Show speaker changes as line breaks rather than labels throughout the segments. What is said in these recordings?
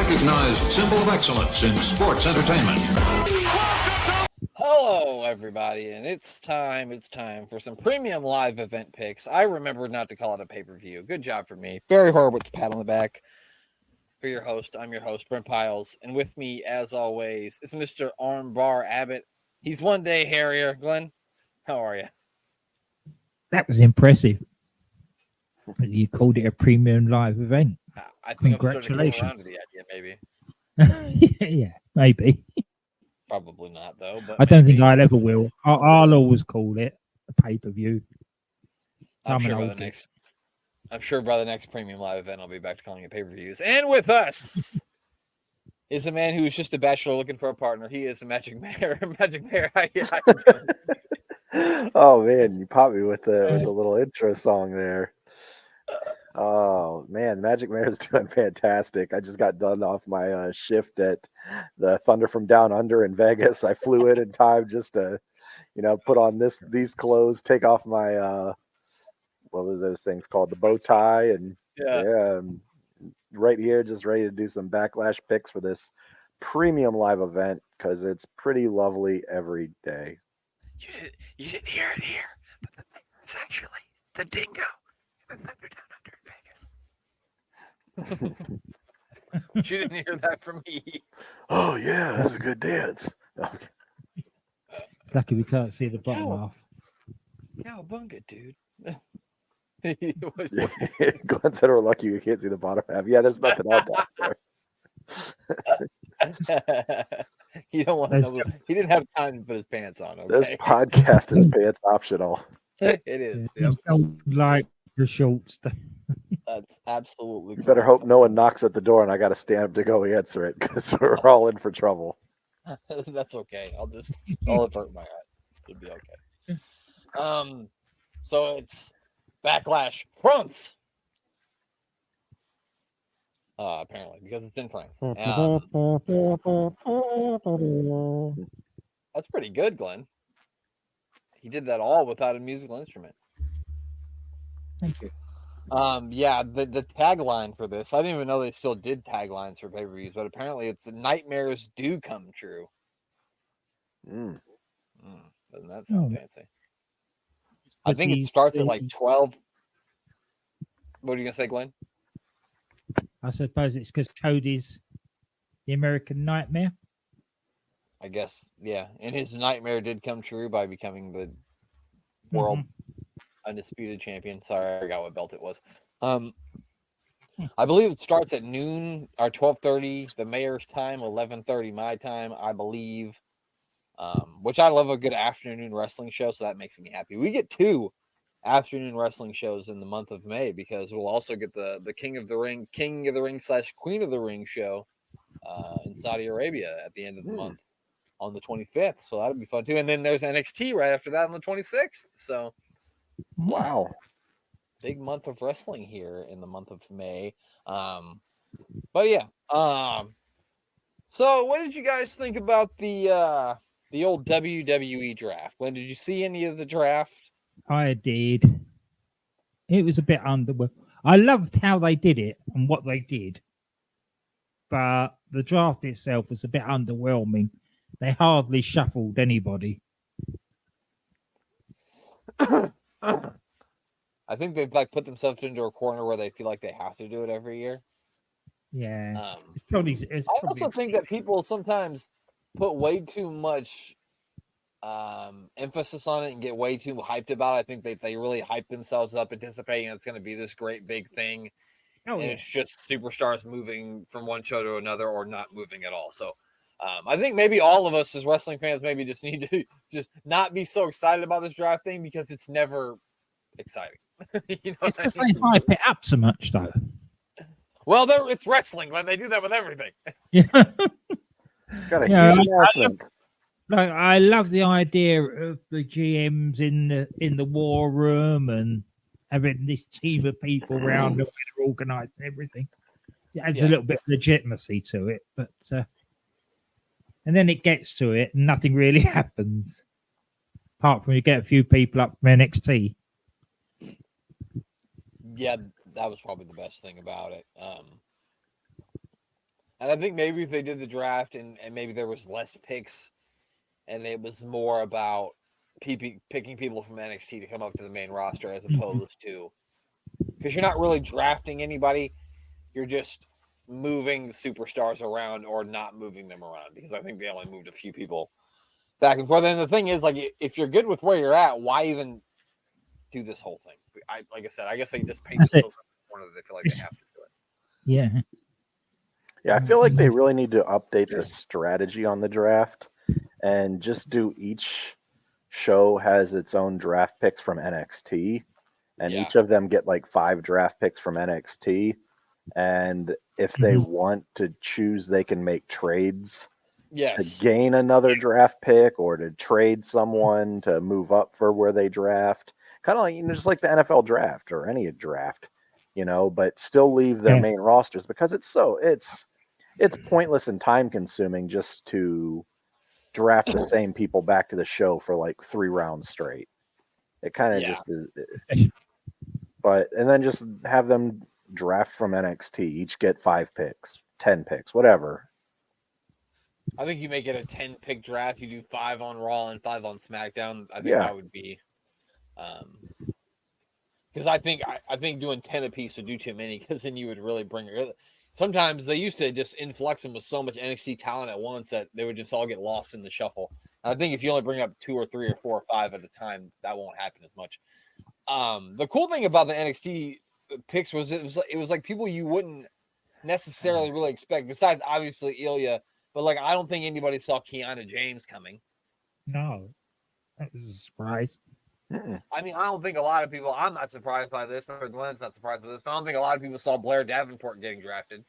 recognized symbol of excellence in sports entertainment.
Hello, everybody, and it's time for some premium live event picks. I remembered not to call it a pay-per-view. Good job for me. Barry Horowitz, pat on the back for your host. I'm your host, Brent Piles, and with me, as always, is Mr. Armbar Abbott. He's one day hairier. Glenn, how are you?
That was impressive. You called it a premium live event.
I think I'm starting to come around to the idea,
maybe. Yeah, maybe.
Probably not, though. But
I don't think I ever will. I'll always call it a pay-per-view.
I'm sure by the next premium live event, I'll be back to calling it pay-per-views. And with us is a man who is just a bachelor looking for a partner. He is a Magic Mayor. Magic Mayor, how you doing?
Oh man, you popped me with the little intro song there. Oh man, Magic Mayor is doing fantastic. I just got done off my shift at the Thunder from Down Under in Vegas. I flew in time just to, put on these clothes, take off my what were those things called, the bow tie, and right here, just ready to do some Backlash picks for this premium live event because it's pretty lovely every day.
You didn't hear it here, but the thing is actually the dingo in the Thunder Down Under in Vegas. But you didn't hear that from me.
Oh yeah, that's a good dance.
It's lucky we can't see the bottom half.
Cowabunga, dude.
Glenn said we're lucky we can't see the bottom half. Yeah, there's nothing out there.
You don't want to know. He didn't have time to put his pants on. Okay?
This podcast is pants optional.
It is.
Yep. Don't like the shorts.
That's absolutely.
You better hope no one knocks at the door and I got to stand up to go answer it because we're all in for trouble.
That's okay. I'll avert my eyes. It'll be okay. So it's Backlash France. Apparently, because it's in France. That's pretty good, Glenn. He did that all without a musical instrument.
Thank you.
The tagline for this, I didn't even know they still did taglines for pay-per-views, but apparently it's nightmares do come true. Doesn't that sound fancy? I think it starts at like 12. What are you going to say, Glenn?
I suppose it's because Cody's the American Nightmare.
I guess, yeah. And his nightmare did come true by becoming the world undisputed champion. Sorry, I forgot what belt it was. I believe it starts at noon or 12:30 the mayor's time, 11:30 my time, I believe. Which I love a good afternoon wrestling show, so that makes me happy. We get 2 afternoon wrestling shows in the month of May because we'll also get the King of the Ring / Queen of the Ring show in Saudi Arabia at the end of the month on the 25th. So that'll be fun too. And then there's NXT right after that on the 26th. So
wow,
big month of wrestling here in the month of May. But yeah. So what did you guys think about the old WWE draft? Glenn, did you see any of the draft?
I did. It was a bit underwhelming. I loved how they did it and what they did, but the draft itself was a bit underwhelming. They hardly shuffled anybody.
I think they've put themselves into a corner where they feel like they have to do it every year.
Yeah.
I also think that people sometimes put way too much emphasis on it and get way too hyped about it. I think they really hype themselves up anticipating it's going to be this great big thing. It's just superstars moving from one show to another or not moving at all. So I think maybe all of us as wrestling fans maybe just need to just not be so excited about this draft thing because it's never exciting. You know
it's because they hype it up so much, though.
Well, it's wrestling, Glenn. They do that with everything.
Yeah.
Got a huge announcement.
I love the idea of the GMs in the war room and having this team of people around them that are organised and everything. It adds a little bit of legitimacy to it, but and then it gets to it and nothing really happens, apart from you get a few people up from NXT.
Yeah, that was probably the best thing about it. And I think maybe if they did the draft and maybe there was less picks and it was more about picking people from NXT to come up to the main roster as opposed to, because you're not really drafting anybody, you're just moving superstars around or not moving them around, because I think they only moved a few people back and forth. And the thing is, like, if you're good with where you're at, why even do this whole thing? Like I said, I guess they just paint themselves in the corner that they feel like they have to do it.
Yeah.
Yeah, I feel like they really need to update the strategy on the draft and just do each show has its own draft picks from NXT, and each of them get like 5 draft picks from NXT. And if they want to choose, they can make trades to gain another draft pick or to trade someone to move up for where they draft. Kind of like, just like the NFL draft or any draft, but still leave their main rosters, because it's pointless and time consuming just to draft the same people back to the show for like 3 rounds straight. It kind of just is. And then just have them draft from NXT, each get 5 picks, 10 picks, whatever.
I think you make it a 10-pick draft. You do 5 on Raw and 5 on SmackDown. I think that would be, because I think doing 10 apiece would do too many, because then you would really bring. Sometimes they used to just influx them with so much NXT talent at once that they would just all get lost in the shuffle. And I think if you only bring up 2 or 3 or 4 or 5 at a time, that won't happen as much. The cool thing about the NXT picks was it was like people you wouldn't necessarily really expect, besides obviously Ilya, but like I don't think anybody saw Kiana James coming.
No, that was a surprise.
I mean, I don't think a lot of people. I'm not surprised by this. Or Glenn's not surprised by this. But I don't think a lot of people saw Blair Davenport getting drafted.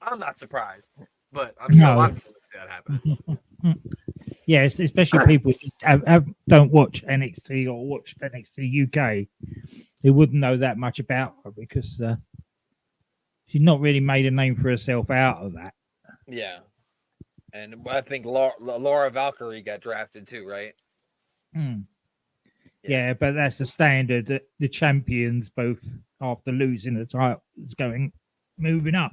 I'm not surprised, but I'm sure a lot of people didn't see that happen.
Yes, especially people who don't watch NXT or watch NXT UK, who wouldn't know that much about her, because she's not really made a name for herself out of that.
Yeah, and I think Laura Valkyrie got drafted too, right?
Yeah, but that's the standard. The champions, both after losing the title, is moving up.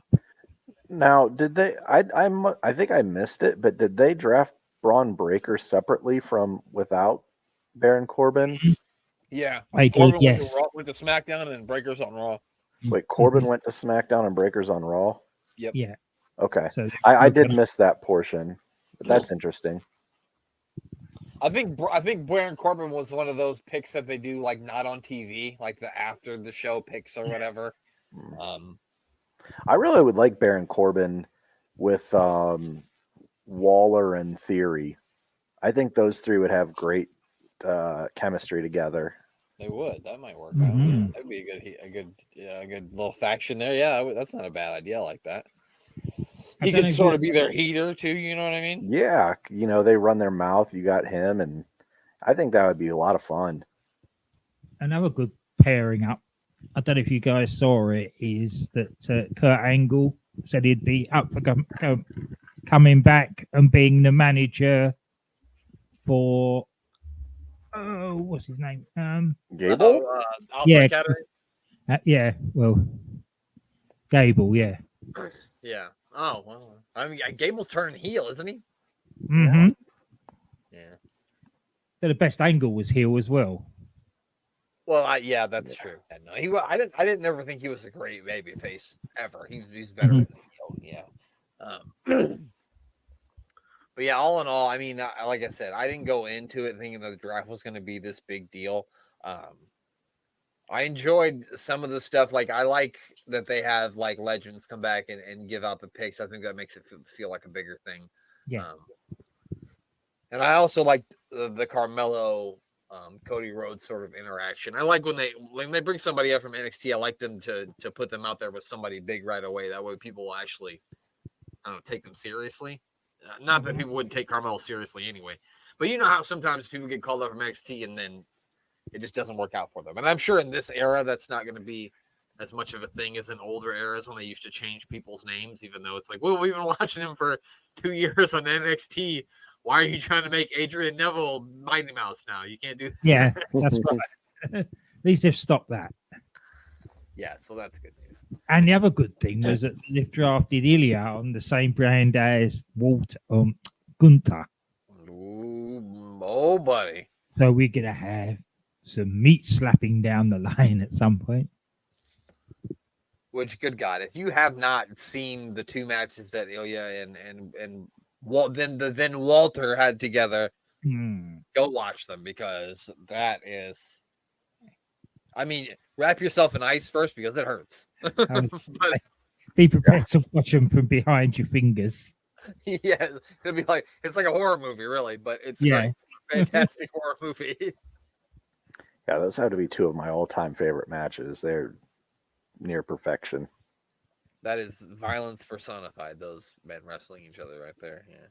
Now, did they? I think I missed it, but did they draft Braun Breaker separately from without Baron Corbin?
Yeah,
Corbin
went to SmackDown and Breaker's on Raw.
Wait, Corbin went to SmackDown and Breaker's on Raw?
Yep.
Yeah.
Okay. So I did miss that portion, but that's interesting.
I think Baron Corbin was one of those picks that they do like not on TV, like the after the show picks or whatever.
I really would like Baron Corbin with Waller and Theory. I think those 3 would have great chemistry together.
They would. That might work out. Yeah, that'd be a good little faction there. Yeah, that's not a bad idea. Like that. He could sort of be their heater too. You know what I mean?
Yeah, they run their mouth. You got him, and I think that would be a lot of fun.
Another good pairing up, I don't know if you guys saw it, is that Kurt Angle said he'd be up for coming back and being the manager for what's his name?
Gable?
Well, Gable, yeah.
Yeah. Oh, well, I mean, Gable's turning heel, isn't he?
Mm-hmm.
Yeah.
So the best Angle was heel as well.
Well, that's true. No, I didn't ever think he was a great babyface ever. He's better as a heel. Yeah. But yeah, all in all, I mean, like I said, I didn't go into it thinking that the draft was going to be this big deal. I enjoyed some of the stuff. Like, I like that they have like legends come back and give out the picks. I think that makes it feel like a bigger thing.
Yeah.
And I also like the Carmelo, Cody Rhodes sort of interaction. I like when they bring somebody up from NXT. I like them to put them out there with somebody big right away. That way people will actually, take them seriously. Not that people wouldn't take Carmelo seriously anyway, but you know how sometimes people get called up from NXT and then it just doesn't work out for them. And I'm sure in this era, that's not going to be as much of a thing as in older eras when they used to change people's names, even though it's like, well, we've been watching him for 2 years on NXT. Why are you trying to make Adrian Neville Mighty Mouse now? You can't do that.
Yeah, that's right. At least they've stopped that.
Yeah, so that's good news.
And the other good thing was that they've drafted Ilya on the same brand as Gunther.
Ooh, oh, buddy.
So we're going to have some meat slapping down the line at some point.
Which, good God, if you have not seen the two matches that Ilya and then Walter had together, go watch them, because that is, I mean, wrap yourself in ice first because it hurts. But,
be prepared to watch them from behind your fingers.
yeah, it'll be like, it's like a horror movie, really, but it's great. Fantastic horror movie.
Yeah, those have to be two of my all-time favorite matches. They're near perfection.
That is violence personified, those men wrestling each other right there. Yeah.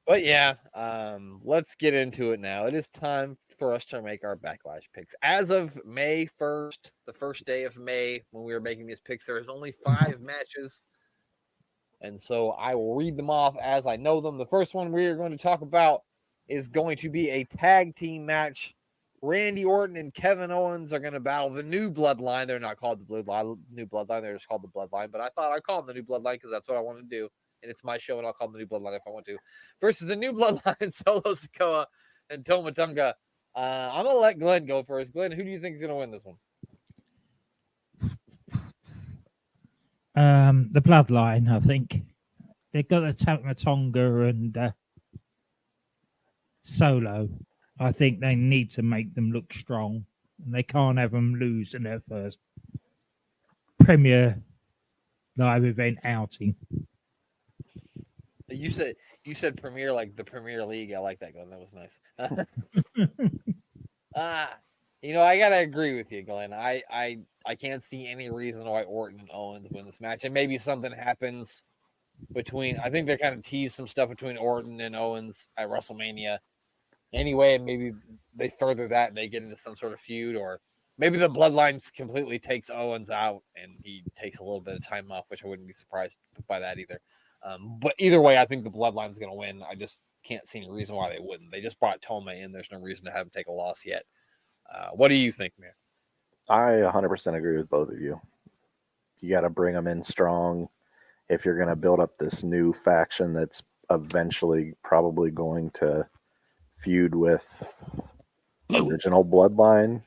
But yeah, let's get into it now. It is time for us to make our Backlash picks. As of May 1st, the first day of May, when we were making these picks, there is only 5 matches. And so I will read them off as I know them. The first one we are going to talk about is going to be a tag team match. Randy Orton and Kevin Owens are going to battle the New Bloodline. They're not called the New Bloodline. They're just called the Bloodline. But I thought I'd call them the New Bloodline because that's what I want to do. And it's my show, and I'll call them the New Bloodline if I want to. Versus the New Bloodline, Solo Sikoa and Toma Tonga. I'm going to let Glenn go first. Glenn, who do you think is going to win this one?
The Bloodline, I think. They've got the Toma Tonga and Solo. I think they need to make them look strong, and they can't have them lose in their first Premier live event outing.
You said Premier like the Premier League. I like that, Glenn. That was nice. I gotta agree with you, Glenn. I can't see any reason why Orton and Owens win this match, and maybe something happens between. I think they're kind of teased some stuff between Orton and Owens at WrestleMania. Anyway, maybe they further that and they get into some sort of feud, or maybe the Bloodline completely takes Owens out and he takes a little bit of time off, which I wouldn't be surprised by that either. But either way, I think the Bloodline's going to win. I just can't see any reason why they wouldn't. They just brought Toma in. There's no reason to have him take a loss yet. What do you think, man?
I 100% agree with both of you. You got to bring them in strong if you're going to build up this new faction that's eventually probably going to feud with original Bloodline,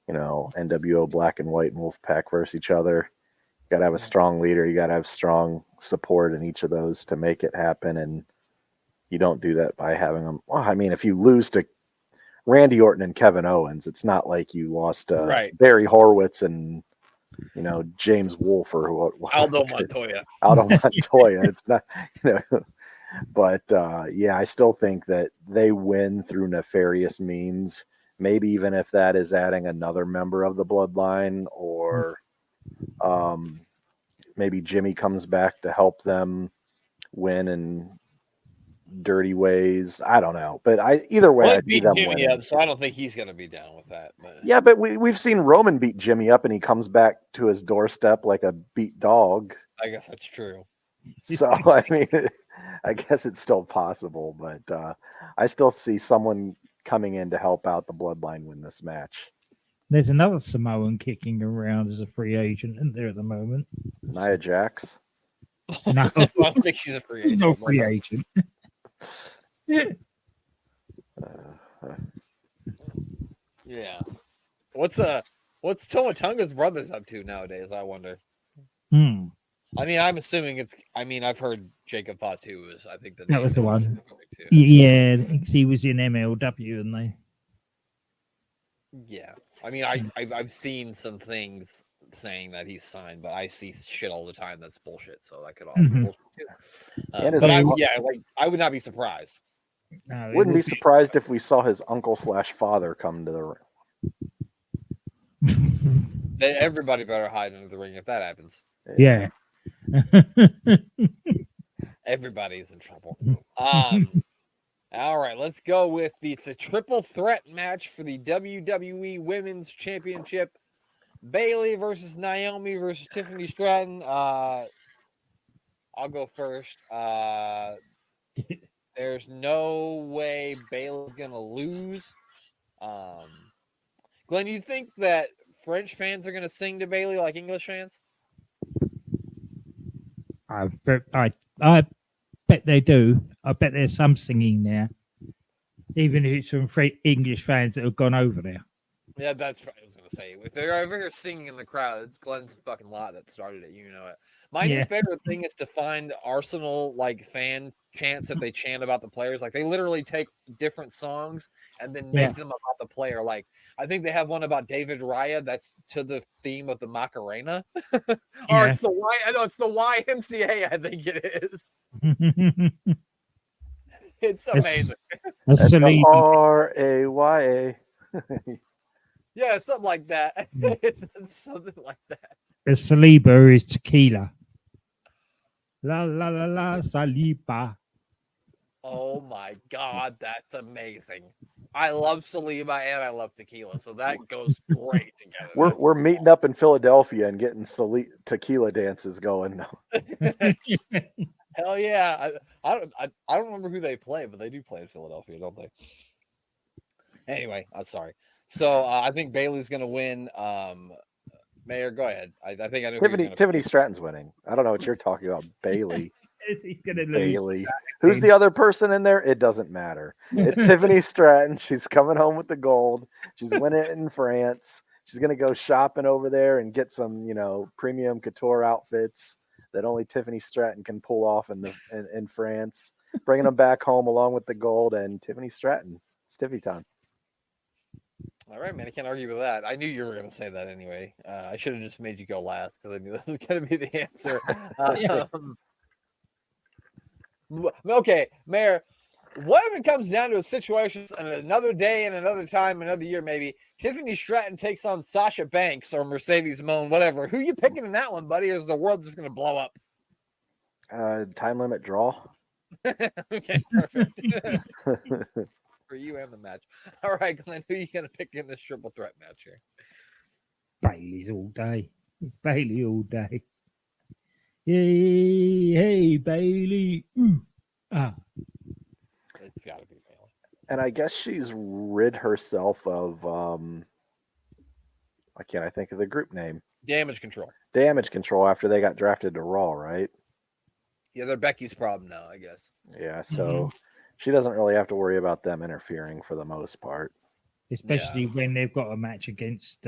NWO Black and White and Wolfpack versus each other. You got to have a strong leader. You got to have strong support in each of those to make it happen. And you don't do that by having them. Well, I mean, if you lose to Randy Orton and Kevin Owens, it's not like you lost Barry Horowitz and James Wolfe or
Aldo Montoya.
Aldo Montoya. It's not, But I still think that they win through nefarious means. Maybe even if that is adding another member of the Bloodline, or maybe Jimmy comes back to help them win in dirty ways. I don't know, but either way, I beat
Jimmy up, so I don't think he's going to be down with that. But.
Yeah, but we've seen Roman beat Jimmy up, and he comes back to his doorstep like a beat dog.
I guess that's true.
So I mean, I guess it's still possible, but I still see someone coming in to help out the Bloodline win this match.
There's another Samoan kicking around as a free agent, isn't there, at the moment?
Nia Jax.
No,
I don't think she's a free agent.
No free agent.
Yeah. What's Toma Tonga's brothers up to nowadays, I wonder? I mean, I'm assuming I've heard Jacob Fatu was, I think
that was the one. Yeah, he was in MLW, and they.
Yeah. I mean, I've seen some things saying that he's signed, but I see shit all the time that's bullshit, so that could all be bullshit too. But I would not be surprised.
No,
Wouldn't be surprised if we saw his uncle/father come to the ring.
Everybody better hide under the ring if that happens.
Yeah.
Everybody's in trouble. All right, let's go with it's a triple threat match for the WWE Women's Championship. Bayley versus Naomi versus Tiffany Stratton. I'll go first. There's no way Bayley's gonna lose. Glenn, you think that French fans are going to sing to Bailey like English fans?
I bet they do. I bet there's some singing there, even if it's from English fans that have gone over there.
Yeah, that's what I was going to say. If they're over here singing in the crowd, it's Glenn's fucking lot that started it. You know it. My new favorite thing is to find Arsenal like fan chants that they chant about the players. Like they literally take different songs and then make them about the player. Like I think they have one about David Raya that's to the theme of the Macarena. Or it's the Y. I know it's the YMCA. I think it is. It's amazing.
Raya.
Yeah, something like that. It's something like that.
The Saliba is tequila. La la la la Saliba.
Oh my God, that's amazing. I love Saliba and I love tequila, so that goes great together.
We're meeting up in Philadelphia and getting tequila dances going.
Hell yeah! I don't remember who they play, but they do play in Philadelphia, don't they? Anyway, I'm sorry. So I think Bailey's going to win. Mayor, go ahead. I think I know.
Tiffany Stratton's winning. I don't know what you're talking about, Bailey.
He's going to lose.
Bailey. Who's the other person in there? It doesn't matter. It's Tiffany Stratton. She's coming home with the gold. She's winning it in France. She's going to go shopping over there and get some, premium couture outfits that only Tiffany Stratton can pull off in France. Bringing them back home along with the gold and Tiffany Stratton. It's Tiffy time.
All right, man. I can't argue with that. I knew you were going to say that anyway. I should have just made you go last because I knew that was going to be the answer. Okay, Mayor. What if it comes down to a situation and another day and another time, another year, maybe Tiffany Stratton takes on Sasha Banks or Mercedes Moan, whatever. Who you picking in that one, buddy? Or is the world just going to blow up?
Time limit draw.
Okay, perfect. For you and the match. All right, Glenn, who are you going to pick in this triple threat match here?
Bailey's all day. It's Bailey all day. Hey, Bailey. Ooh. Ah.
It's got to be Bailey.
And I guess she's rid herself of, why can't I think of the group name?
Damage Control.
Damage Control after they got drafted to Raw, right?
Yeah, they're Becky's problem now, I guess.
Yeah, so she doesn't really have to worry about them interfering for the most part.
Especially when they've got a match against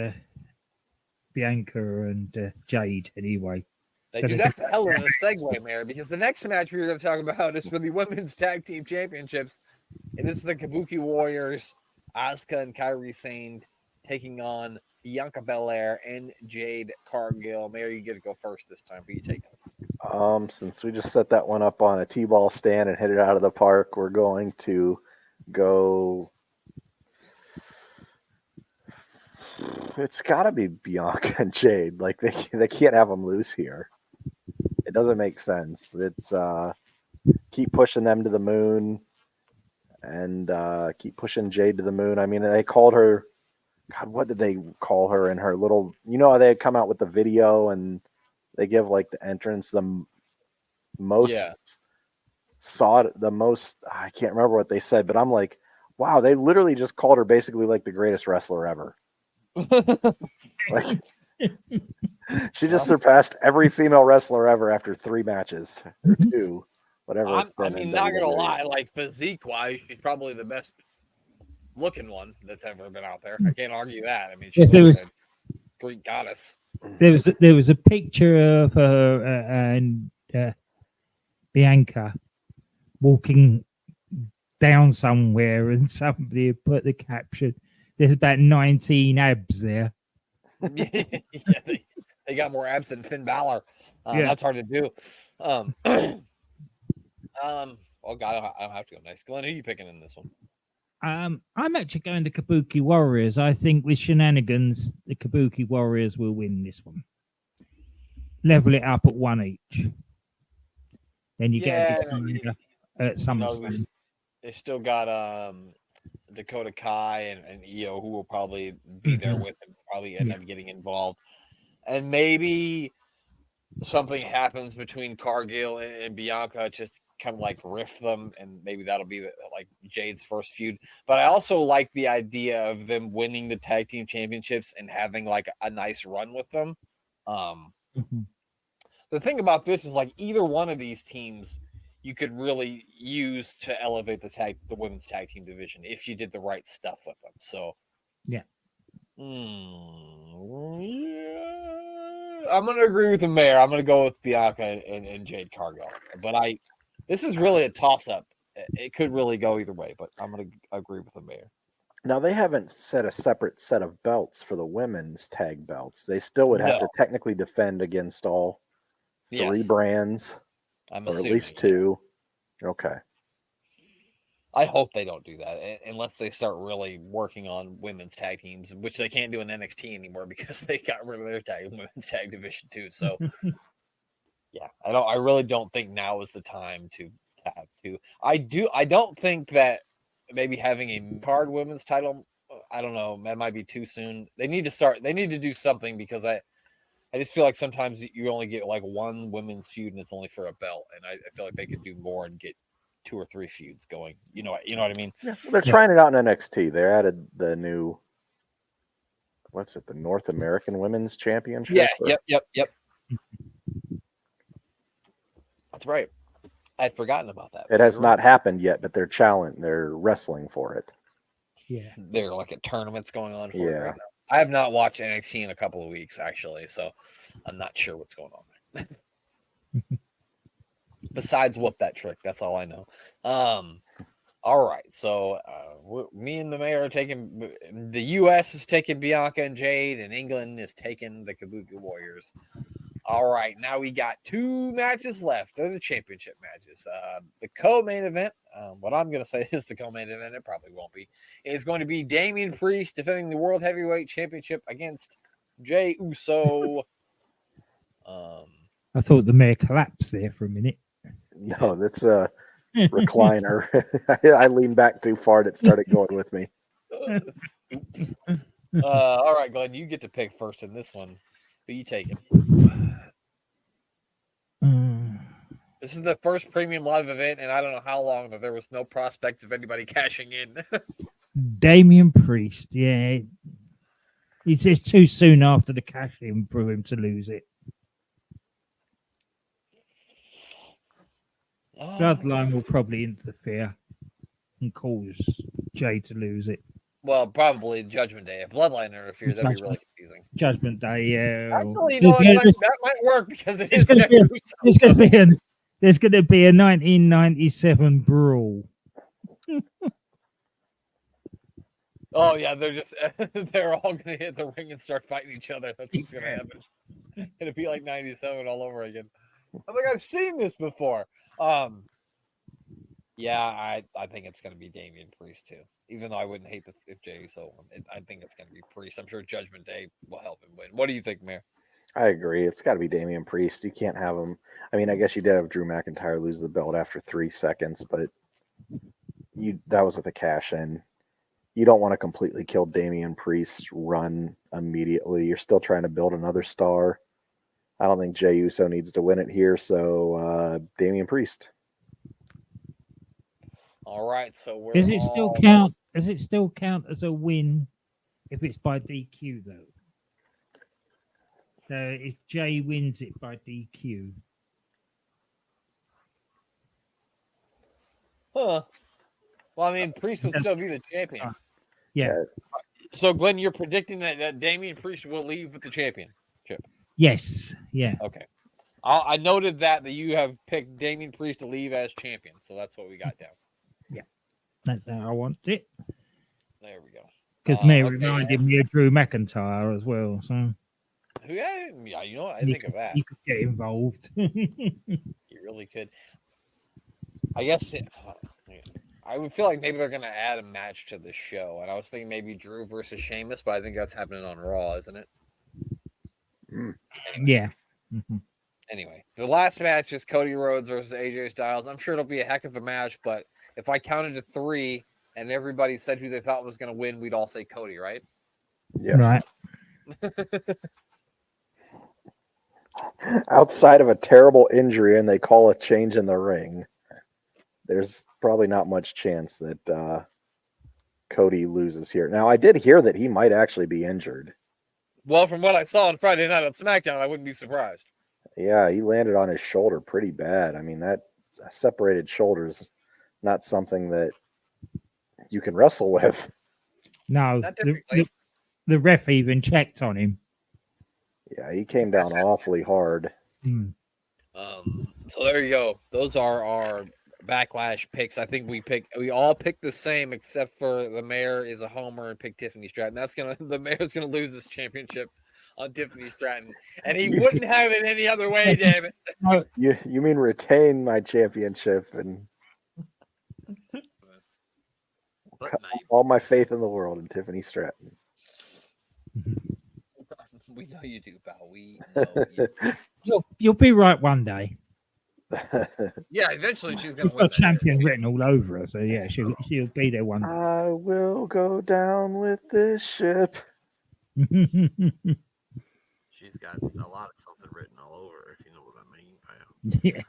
Bianca and Jade anyway.
That's a hell of a segue, Mary, because the next match we're going to talk about is for the Women's Tag Team Championships. And it's the Kabuki Warriors, Asuka and Kairi Sane taking on Bianca Belair and Jade Cargill. Mary, you get to go first this time. Who are you taking?
Since we just set that one up on a T-ball stand and hit it out of the park, we're going to go. It's got to be Bianca and Jade. Like they can't have them lose here. It doesn't make sense. It's keep pushing them to the moon and keep pushing Jade to the moon. I mean, they called her. God, what did they call her in her little? You know how they come out with the video and they give like the entrance the most the most. I can't remember what they said, but I'm like, wow, they literally just called her basically like the greatest wrestler ever. Like she just surpassed every female wrestler ever after 3 matches or 2, whatever it's been.
I mean, not gonna lie, like physique wise, she's probably the best looking one that's ever been out there. I can't argue that. I mean, she's a Greek goddess.
There was a picture of her and Bianca walking down somewhere, and somebody had put the caption, "There's about 19 abs there."
Yeah, they got more abs than Finn Balor. That's hard to do. Oh God, I'll have to go next. Glenn, who are you picking in this one?
I'm actually going to Kabuki Warriors. I think with shenanigans, the Kabuki Warriors will win this one. Level it up at 1 each. Then you get a decider at SummerSlam.
They still got Dakota Kai and Io, who will probably be there with them, probably end up getting involved. And maybe something happens between Cargill and Bianca, just kind of like riff them, and maybe that'll be like Jade's first feud. But I also like the idea of them winning the tag team championships and having like a nice run with them. The thing about this is like either one of these teams you could really use to elevate the women's tag team division if you did the right stuff with them. So
yeah.
I'm going to agree with the mayor. I'm going to go with Bianca and Jade Cargill. But this is really a toss-up. It could really go either way, but I'm going to agree with the mayor.
Now, they haven't set a separate set of belts for the women's tag belts. They still would have to technically defend against all three brands, or at least two. Yeah. Okay.
I hope they don't do that unless they start really working on women's tag teams, which they can't do in NXT anymore because they got rid of their women's tag division too. So, yeah, I really don't think now is the time to have to. I don't think that maybe having a card women's title, I don't know, that might be too soon. They need to do something because I just feel like sometimes you only get like one women's feud and it's only for a belt, and I feel like they could do more and get 2 or 3 feuds going. You know what I mean?
Yeah, they're trying it out in NXT. They added the new, the North American Women's Championship?
Yeah, yep. That's right. I'd forgotten about that.
It has not happened yet, but they're wrestling for it.
Yeah.
They're like at tournaments going on for it right now. I have not watched NXT in a couple of weeks, actually, so I'm not sure what's going on there. Besides whoop that trick, that's all I know. All right, so me and the mayor are taking the U.S. is taking Bianca and Jade, and England is taking the Kabuki Warriors. All right, now we got 2 matches left. They're the championship matches. The co-main event, what I'm going to say is the co-main event, it probably won't be, is going to be Damian Priest defending the World Heavyweight Championship against Jey Uso.
I thought the mayor collapsed there for a minute.
No, that's a recliner. I leaned back too far and it started going with me.
Oops. All right, Glenn, you get to pick first in this one. Who you taking? This is the first premium live event, and I don't know how long, but there was no prospect of anybody cashing in.
Damian Priest, yeah. It's just too soon after the cash in for him to lose it. Bloodline will probably interfere and cause Jay to lose it.
Well, probably Judgment Day. If Bloodline interferes, that'd be really confusing.
Judgment Day, yeah.
Actually, that might work because there's going
to be a 1997 brawl.
Oh yeah, they're all going to hit the ring and start fighting each other. That's what's going to happen. It'll be like 97 all over again. I'm like, I've seen this before. Yeah, I think it's going to be Damian Priest too. Even though I wouldn't hate if Jey Uso won, I think it's going to be Priest. I'm sure Judgment Day will help him win. What do you think, Mayor?
I agree. It's got to be Damian Priest. You can't have him. I mean, I guess you did have Drew McIntyre lose the belt after 3 seconds, but that was with a cash in. You don't want to completely kill Damian Priest's run immediately. You're still trying to build another star. I don't think Jey Uso needs to win it here, so Damian Priest.
All right, so
Does it still count? Does it still count as a win if it's by DQ though? So if Jay wins it by DQ,
well, I mean, Priest would still be the champion.
Yeah.
So, Glenn, you're predicting that Damian Priest will leave with the championship?
Yes. Yeah.
Okay. I noted that you have picked Damian Priest to leave as champion, so that's what we got down.
Yeah, that's how I want it.
There we go.
Because reminded me of Drew McIntyre as well. So
yeah, you know what? I think of that.
You could get involved.
You really could. I guess I would feel like maybe they're going to add a match to the show, and I was thinking maybe Drew versus Sheamus, but I think that's happening on Raw, isn't it?
Anyway.
Yeah. Mm-hmm.
Anyway, the last match is Cody Rhodes versus AJ Styles. I'm sure it'll be a heck of a match, but if I counted to 3 and everybody said who they thought was going to win, we'd all say Cody, right?
Yes.
Right.
Outside of a terrible injury and they call a change in the ring, there's probably not much chance that Cody loses here. Now, I did hear that he might actually be injured.
Well, from what I saw on Friday night on SmackDown, I wouldn't be surprised.
Yeah, he landed on his shoulder pretty bad. I mean, that separated shoulders, not something that you can wrestle with.
No,
Not typically.
the ref even checked on him.
Yeah, he came down awfully hard.
Hmm.
So there you go. Those are our Backlash picks. I think we all picked the same except for the mayor is a homer and picked Tiffany Stratton. The mayor's gonna lose this championship on Tiffany Stratton, and he wouldn't have it any other way, David.
You mean retain my championship and all my faith in the world in Tiffany Stratton.
We know you do, pal. We know you.
You'll be right one day.
Yeah, eventually she's gonna
She's
win.
got champion written all over her, so yeah, she'll be there one day.
I will go down with this ship.
She's got a lot of something written all over her, if you know what I mean, pal.
Yeah.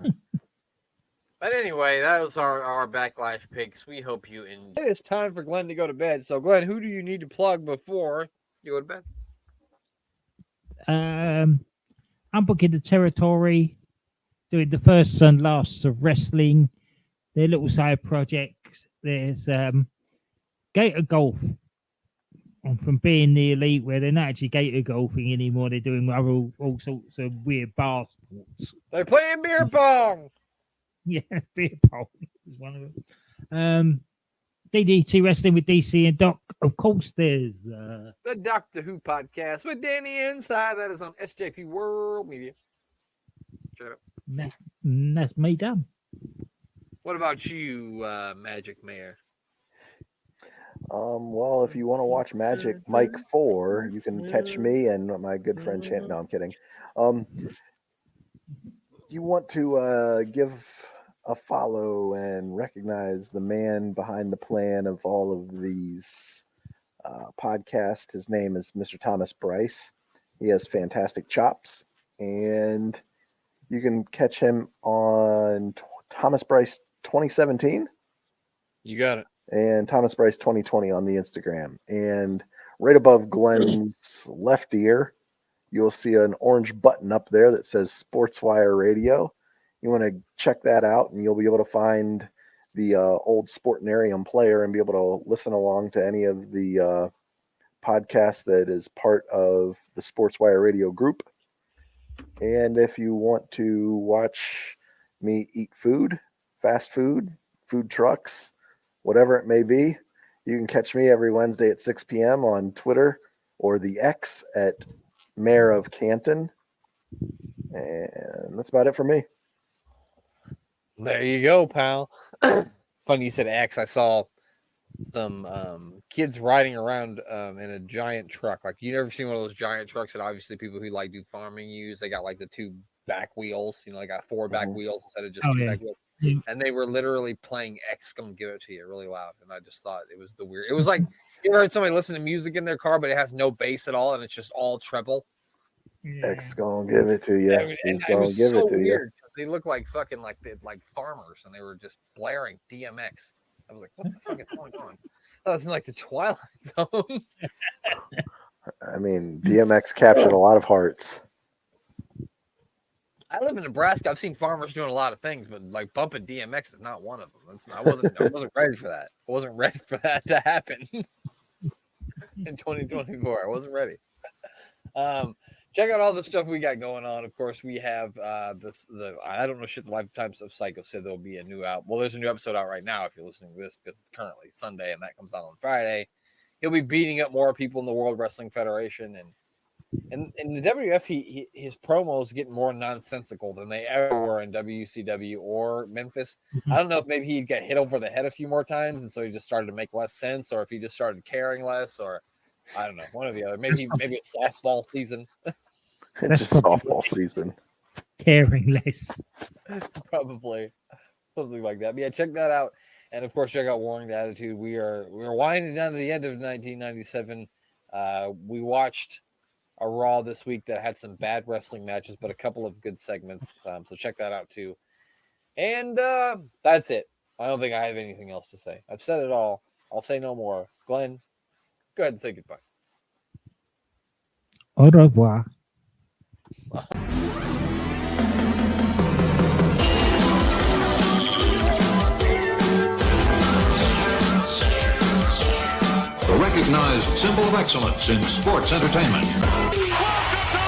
But anyway, that was our Backlash picks. We hope you enjoy. It's time for Glenn to go to bed. So, Glenn, who do you need to plug before you go to bed?
I'm booking the territory, doing the firsts and lasts of wrestling. Their little side projects. There's Gator Golf. From being the elite, where they're not actually gator golfing anymore, they're doing all sorts of weird bar sports.
They're playing beer pong.
Yeah, beer pong is one of them. DDT Wrestling with DC and Doc. Of course, there's
The Doctor Who podcast with Danny Inside. That is on SJP World Media. Shut up.
That's me done.
What about you, Magic Mayor?
Well, if you want to watch Magic Mike 4, you can catch me and my good friend Chant. No, I'm kidding. You want to give a follow and recognize the man behind the plan of all of these podcasts. His name is Mr. Thomas Bryce. He has fantastic chops, and you can catch him on Thomas Bryce 2017.
You got it.
And Thomas Bryce 2020 on the Instagram. And right above Glenn's left ear, you'll see an orange button up there that says Sportswire Radio. You want to check that out, and you'll be able to find the old Sportinarium player and be able to listen along to any of the podcasts that is part of the Sportswire Radio group. And if you want to watch me eat food, fast food, food trucks, whatever it may be, you can catch me every Wednesday at 6 p.m. on Twitter or the X at Mayor of Canton. And that's about it for me.
There you go, pal. Funny you said X. I saw some kids riding around in a giant truck. Like, you never seen one of those giant trucks that obviously people who like do farming use. They got like the two back wheels, they got four back wheels instead of just two back wheels. And they were literally playing X Gonna Give It To You really loud. And I just thought it was it was like, you ever heard somebody listen to music in their car, but it has no bass at all and it's just all treble?
Yeah.
X gonna give it to you.
And it was so weird. They look like fucking like farmers, and they were just blaring DMX. I was like, what the fuck is going on? That was in like the Twilight Zone.
I mean, DMX captured a lot of hearts.
I live in Nebraska. I've seen farmers doing a lot of things, but like bumping DMX is not one of them. I wasn't ready for that. I wasn't ready for that to happen in 2024. I wasn't ready. Check out all the stuff we got going on. Of course, we have I don't know shit. The Lifetimes of Psycho said there'll be a new out. Well, there's a new episode out right now if you're listening to this, because it's currently Sunday and that comes out on Friday. He'll be beating up more people in the World Wrestling Federation, and in the WF, his promos get more nonsensical than they ever were in WCW or Memphis. I don't know if maybe he got hit over the head a few more times, and so he just started to make less sense, or if he just started caring less, or I don't know, one or the other. Maybe it's softball season.
It's just softball season.
Caring less.
Probably something like that. But yeah, check that out, and of course, check out Warring the Attitude. We're winding down to the end of 1997. We watched a Raw this week that had some bad wrestling matches, but a couple of good segments. So check that out too. And that's it. I don't think I have anything else to say. I've said it all. I'll say no more. Glenn, go ahead and say goodbye.
Au revoir.
The recognized symbol of excellence in sports entertainment.